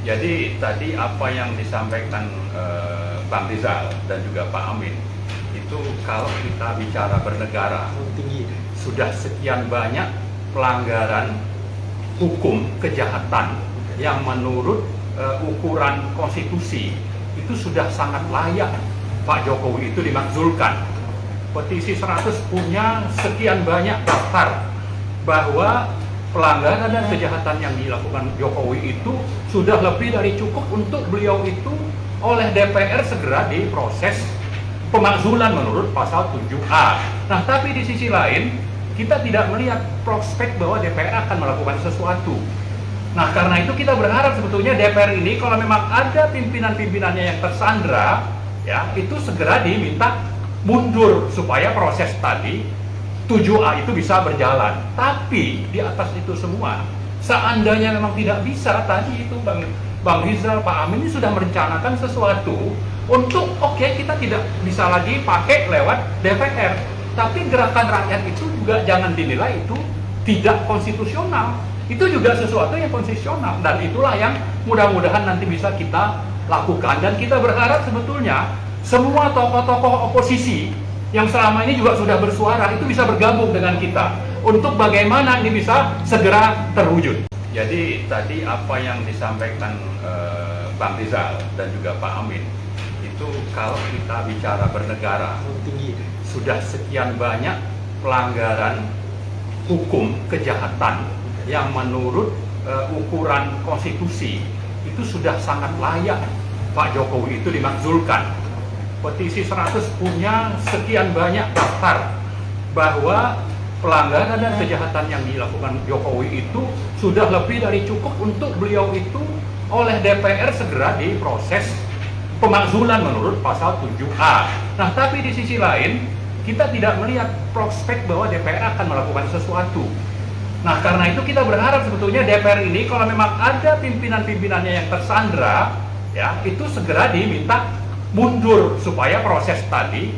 Jadi tadi apa yang disampaikan Bang Rizal dan juga Pak Amin itu, kalau kita bicara bernegara, sudah sekian banyak pelanggaran hukum kejahatan yang menurut ukuran konstitusi itu sudah sangat layak Pak Jokowi itu dimakzulkan. Petisi 100 punya sekian banyak daftar bahwa pelanggaran dan kejahatan yang dilakukan Jokowi itu sudah lebih dari cukup untuk beliau itu oleh DPR segera diproses pemakzulan menurut pasal 7A. Nah, tapi di sisi lain kita tidak melihat prospek bahwa DPR akan melakukan sesuatu. Nah, karena itu kita berharap sebetulnya DPR ini kalau memang ada pimpinan-pimpinannya yang tersandra, ya, itu segera diminta mundur supaya proses tadi 7A itu bisa berjalan. Tapi di atas itu semua, seandainya memang tidak bisa, tadi itu Bang Rizal, Pak Amin ini sudah merencanakan sesuatu untuk kita tidak bisa lagi pakai lewat DPR. Tapi gerakan rakyat itu juga jangan dinilai itu tidak konstitusional. Itu juga sesuatu yang konstitusional, dan itulah yang mudah-mudahan nanti bisa kita lakukan. Dan kita berharap sebetulnya semua tokoh-tokoh oposisi yang selama ini juga sudah bersuara itu bisa bergabung dengan kita untuk bagaimana ini bisa segera terwujud. Jadi tadi apa yang disampaikan Bang Rizal dan juga Pak Amin itu, kalau kita bicara bernegara, sudah sekian banyak pelanggaran hukum kejahatan yang menurut ukuran konstitusi itu sudah sangat layak Pak Jokowi itu dimakzulkan. Petisi 100 punya sekian banyak daftar bahwa pelanggaran dan kejahatan yang dilakukan Jokowi itu sudah lebih dari cukup untuk beliau itu oleh DPR segera diproses pemakzulan menurut pasal 7A. Nah, tapi di sisi lain kita tidak melihat prospek bahwa DPR akan melakukan sesuatu. Nah, karena itu kita berharap sebetulnya DPR ini kalau memang ada pimpinan-pimpinannya yang tersandra, ya, itu segera diminta mundur supaya proses tadi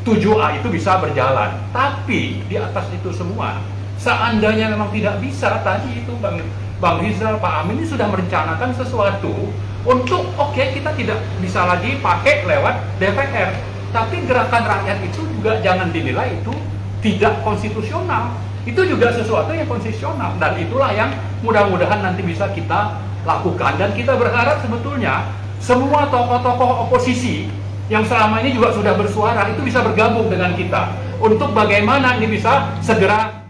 7A itu bisa berjalan. Tapi di atas itu semua, seandainya memang tidak bisa, tadi itu Bang Rizal, Pak Amin ini sudah merencanakan sesuatu untuk kita tidak bisa lagi pakai lewat DPR. Tapi gerakan rakyat itu juga jangan dinilai itu tidak konstitusional. Itu juga sesuatu yang konstitusional, dan itulah yang mudah-mudahan nanti bisa kita lakukan. Dan kita berharap sebetulnya semua tokoh-tokoh oposisi yang selama ini juga sudah bersuara itu bisa bergabung dengan kita untuk bagaimana ini bisa segera